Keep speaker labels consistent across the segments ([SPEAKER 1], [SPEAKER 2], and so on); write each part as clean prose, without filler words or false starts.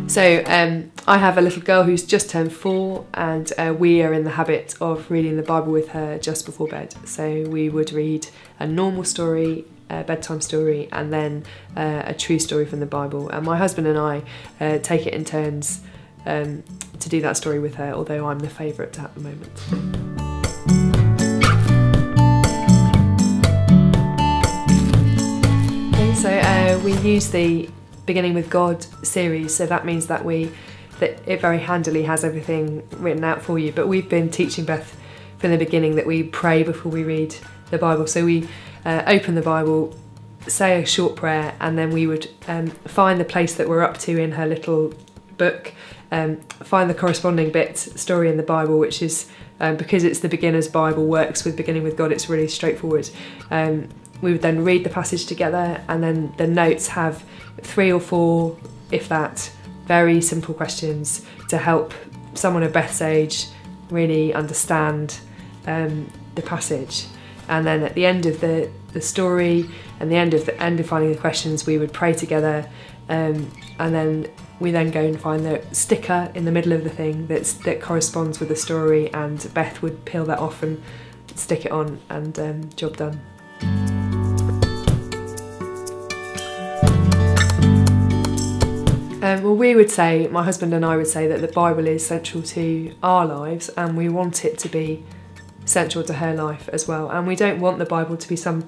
[SPEAKER 1] So I have a little girl who's just turned 4, and we are in the habit of reading the Bible with her just before bed. So we would read a normal story, a bedtime story, and then a true story from the Bible. And my husband and I take it in turns to do that story with her, although I'm the favourite at the moment. Okay, so we use the Beginning with God series, so that means that it very handily has everything written out for you. But we've been teaching Beth from the beginning that we pray before we read the Bible. So we open the Bible, say a short prayer, and then we would find the place that we're up to in her little book, find the corresponding bit, story in the Bible, which is, because it's the beginner's Bible, works with Beginning with God, it's really straightforward. We would then read the passage together, and then the notes have 3 or 4, if that, very simple questions to help someone of Beth's age really understand the passage. And then at the end of the story and the end of finding the questions, we would pray together, and then we then go and find the sticker in the middle of the thing that corresponds with the story, and Beth would peel that off and stick it on, and job done. Well, my husband and I would say that the Bible is central to our lives, and we want it to be central to her life as well. And we don't want the Bible to be some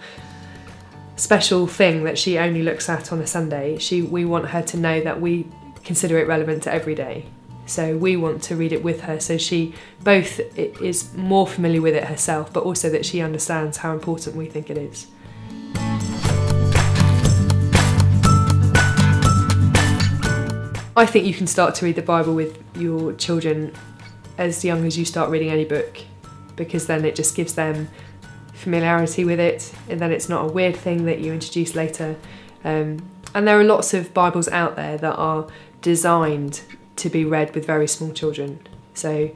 [SPEAKER 1] special thing that she only looks at on a Sunday. We want her to know that we consider it relevant to every day. So we want to read it with her, so she both is more familiar with it herself, but also that she understands how important we think it is. I think you can start to read the Bible with your children as young as you start reading any book, because then it just gives them familiarity with it, and then it's not a weird thing that you introduce later. And there are lots of Bibles out there that are designed to be read with very small children. So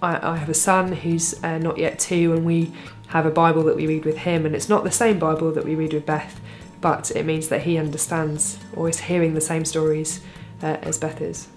[SPEAKER 1] I have a son who's not yet 2, and we have a Bible that we read with him, and it's not the same Bible that we read with Beth, but it means that he understands or is hearing the same stories as Beth is.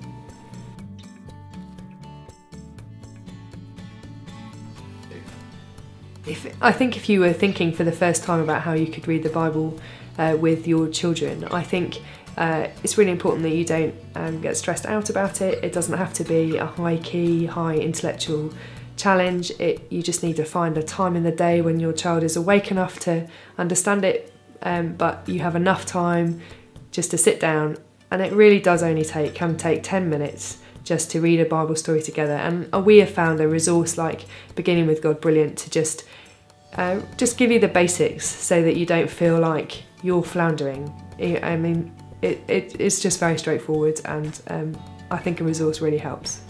[SPEAKER 1] I think if you were thinking for the first time about how you could read the Bible with your children, I think it's really important that you don't get stressed out about it. It doesn't have to be a high-key, high intellectual challenge. You just need to find a time in the day when your child is awake enough to understand it, but you have enough time just to sit down. And it really does only can take 10 minutes just to read a Bible story together. And we have found a resource like Beginning with God brilliant to just give you the basics so that you don't feel like you're floundering. I mean, it's just very straightforward, and I think a resource really helps.